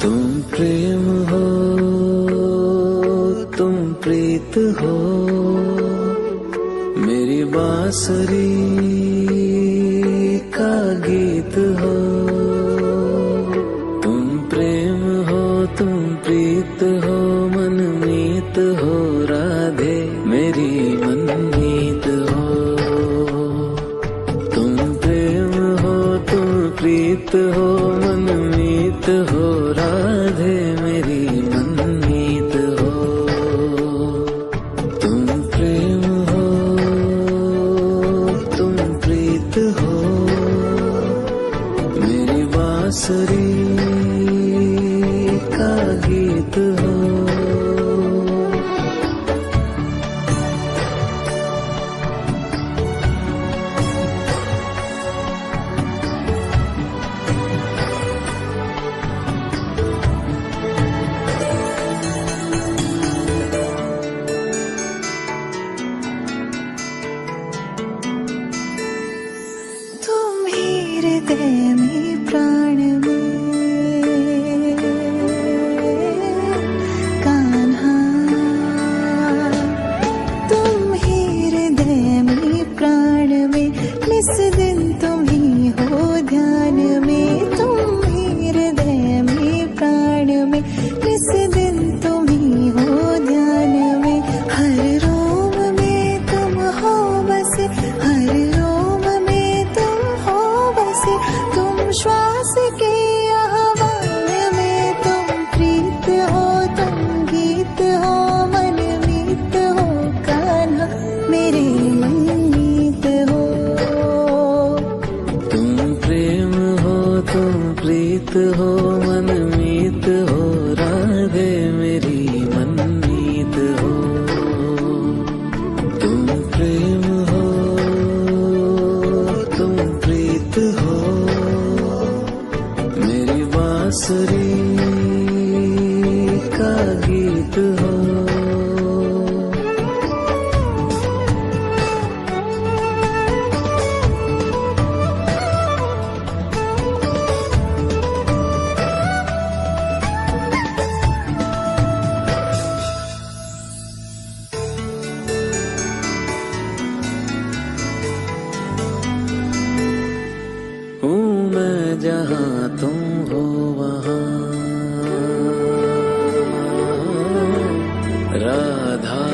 तुम प्रेम हो, तुम प्रीत हो, मेरी बांसुरी का गीत हो। तुम प्रेम हो, तुम प्रीत हो, मनमीत हो, राधे मेरी मनमीत हो। तुम प्रेम हो, तुम प्रीत हो, मनमीत हो, राधे मेरी मनमीत हो। तुम प्रेम हो, तुम प्रीत हो, मेरी बांसुरी का गीत हो। हृदय में प्राण में कान्हा, तुम ही हृदय में प्राण में, निस दिन तुम ही हो ध्यान में। तुम ही हृदय में प्राण में, निस दिन तुम ही हो ध्यान में। हर रोम में तुम हो बसे, हर रोम में तुम हो बसे। तुम श्वास के आह्वान में, तुम प्रीत हो, तुम गीत हो, मनमीत हो, कान्हा मेरे मनमीत हो। तुम प्रेम हो, तुम प्रीत हो, मनमीत हो, राधे मेरी मनमीत हो। तुम प्रेम हो, तुम प्रीत हो, मेरी बांसुरी का गीत हो। हूँ मैं जहाँ तुम हो वहाँ, राधा।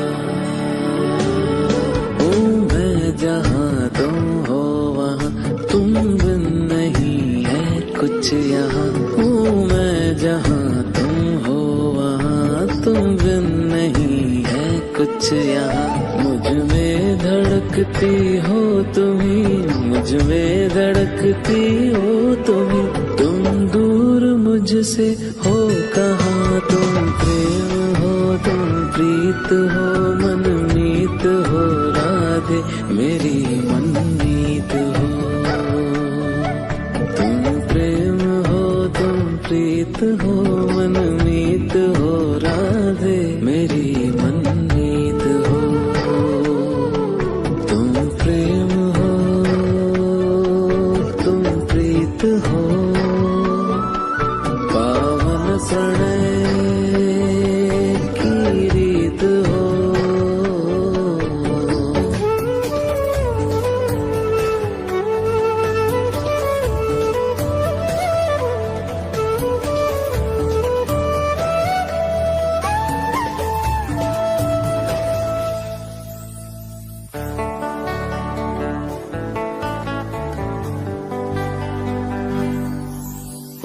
हूँ मैं जहाँ तुम हो वहाँ, तुम बिन नहीं है कुछ यहाँ। हूँ मैं जहाँ तुम हो वहाँ, तुम बिन नहीं है कुछ यहाँ। मुझ में धड़कती हो तुम्ही, मुझ में धड़कती हो तुम्ही। तुम दूर मुझसे हो कहाँ, तुम प्रेम हो, तुम प्रीत हो, मनमीत हो, राधे मेरी मनमीत हो। तुम प्रेम हो, तुम प्रीत हो, मनमीत हो, राधे मेरी मनमीत हो। तुम प्रेम हो, तुम प्रीत हो, पावन प्रणय की रीत हो।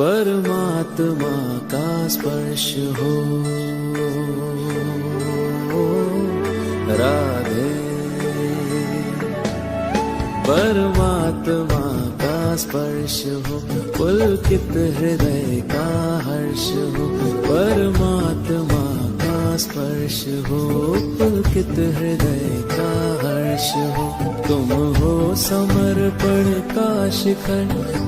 परमात्मा का स्पर्श हो, राधे। परमात्मा का स्पर्श हो, पुलकित हृदय का हर्ष हो। परमात्मा का स्पर्श हो, पुलकित हृदय का हर्ष हो। तुम हो समर्पण का शिखर,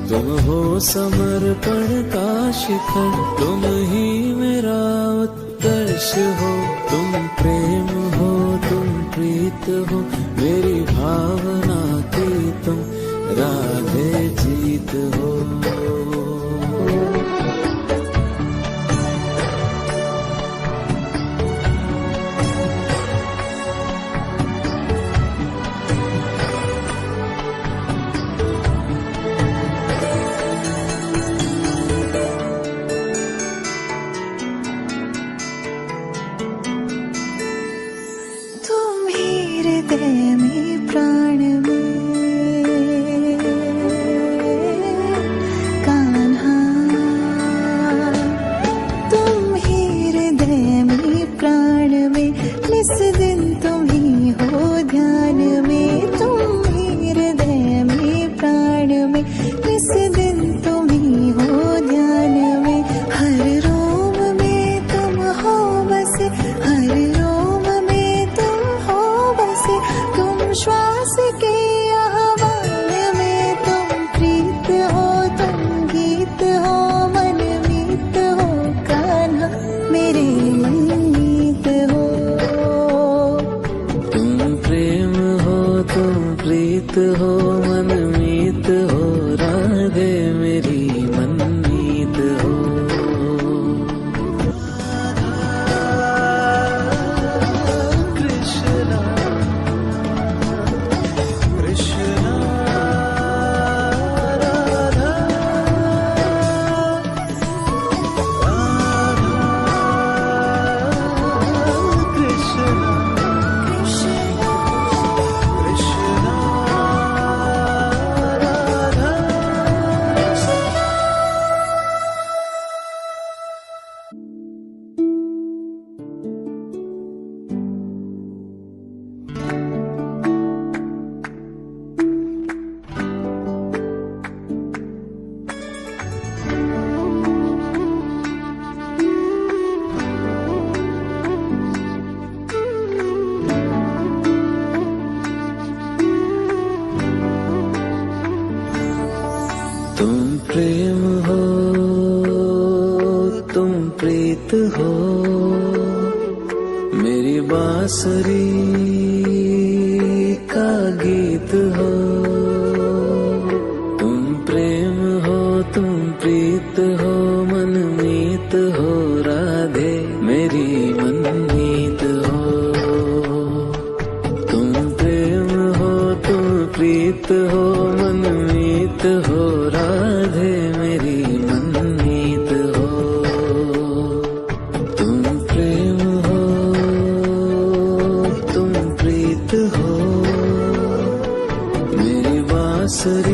तुम हो समर्पण का शिखर। तुम ही मेरा उत्कर्ष हो, तुम प्रेम हो, तुम प्रीत हो। मेरी भावना की तुम राधे जीत हो। तुम ही हृदय में प्राण में कान्हा, तुम ही हृदय में प्राण में निस दिन तुम ही हो ध्यान में। तुम ही हृदय में प्राण में निस दिन तुम ही हो ध्यान में। हर रोम में तुम हो बसे, हर रोम में तुम हो बसे। तुम श्वास के आह्वान में, तुम प्रीत हो, तुम गीत हो, मनमीत हो कान्हा, मेरे मनमीत हो। तुम प्रेम हो, तुम प्रीत हो, मनमीत हो। राधे मेरी मनमीत हो। कृष्णा कृष्णा राधा कृष्णा कृष्णा राधा। तुम प्रेम हो, तुम प्रीत हो। मेरी बांसुरी का गीत हो। तुम प्रेम हो, तुम प्रीत हो, मनमीत हो। राधे मेरी मनमीत हो। तुम प्रेम हो, तुम प्रीत हो, मनमीत हो। राधे मेरी मनमीत हो। तुम प्रेम हो, तुम प्रीत हो। मेरी बांसुरी